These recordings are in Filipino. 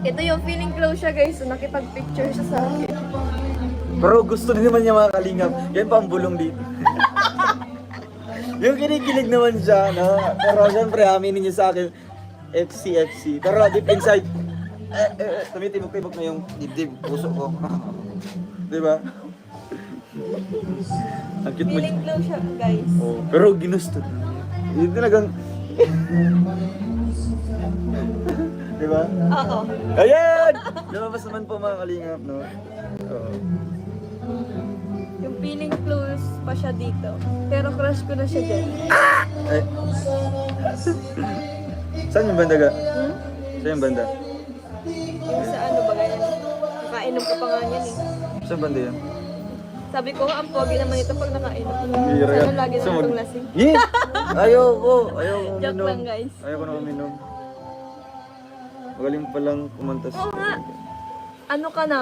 Ito yung feeling close siya guys, so nakipag-picture siya sa akin. Pero gusto din naman niya mga kalingap. Yan pa ang bulong dito. Yung kinikilig naman siya, no? Pero syempre, aminin niya sa akin, FC. Pero deep inside, tumitibok-tibok na yung dibdib, puso ko. Diba? Ang cute mo. Feeling close siya guys. Oh, pero ginusto. Hindi talagang... Diba? Oo. Ayan! Lumabas naman po mga kalingap, no? Oo. Yung feeling close pa siya dito. Pero crush ko na siya dyan. Ay. Saan yung banda ka? Hmm? Saan yung banda? Yung sa ano ba ganyan? Nakainom ka pa nga niyan eh. Saan banda yan? Sabi ko, ang pogi naman ito pag nakainom. Bihira Sana yan. lagi na Saan itong mag- lasing. Yeah! Ayoko uminom. Joke lang, guys. Ayoko na uminom. Magaling palang kumantas. Oo nga. Ano ka na?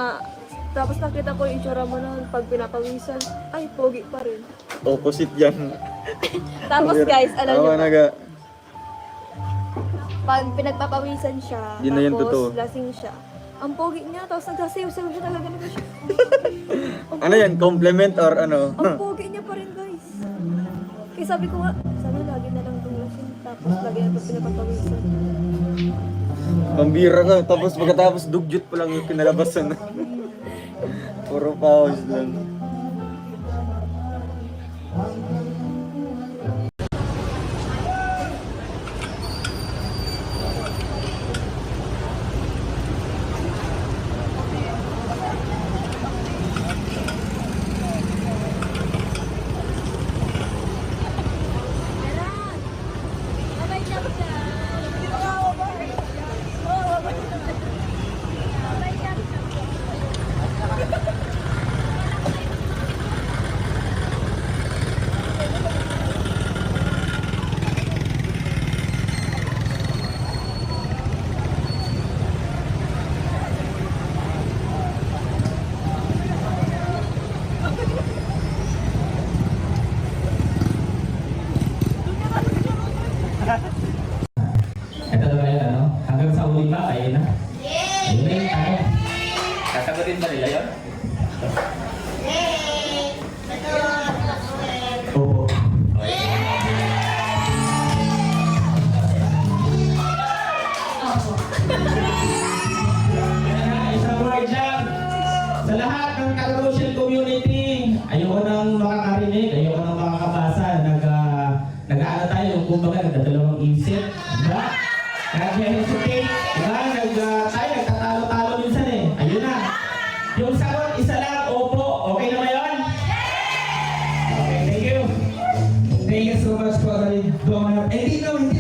Tapos nakita ko yung itsura mo na pag pinapawisan. Ay, pogi pa rin. Opposite yan. Tapos guys, alam Ako niyo na ba? ga. Pag pinagpapawisan siya, Yun na yung totoo. tapos lasing siya. Ang pogi niya, tapos nagsasayaw-sayaw siya talaga na siya. Ano yan? Compliment or ano? Ang pogi niya pa rin guys. Kaya sabi ko nga, sana lagi na lang itong lasing. Tapos lagi na ito pinagpapawisan. Pambira ka. Tapos pagkatapos dugyot pa lang yung kinalabasan. Puro pause lang. Ito na ba yun, ano? Hanggang sa uli ba? Ayun na? Ayun na yung tanong. Sasagutin ba nila yun? Oo. Isang word lang. Sa lahat ng Calrosiel community, ayoko nang makakarinig, ayoko nang makakabasa. Nag-aala tayo, kumbaga, nagdadalawang isip. Diba? Nag-hesitate. Diba? Tayo, nagtatalo-talo minsan eh. Ayun na. Yung sagot, isa lang, opo. Okay na ba yun? Okay, thank you. Thank you so much for the donor. Eh, hindi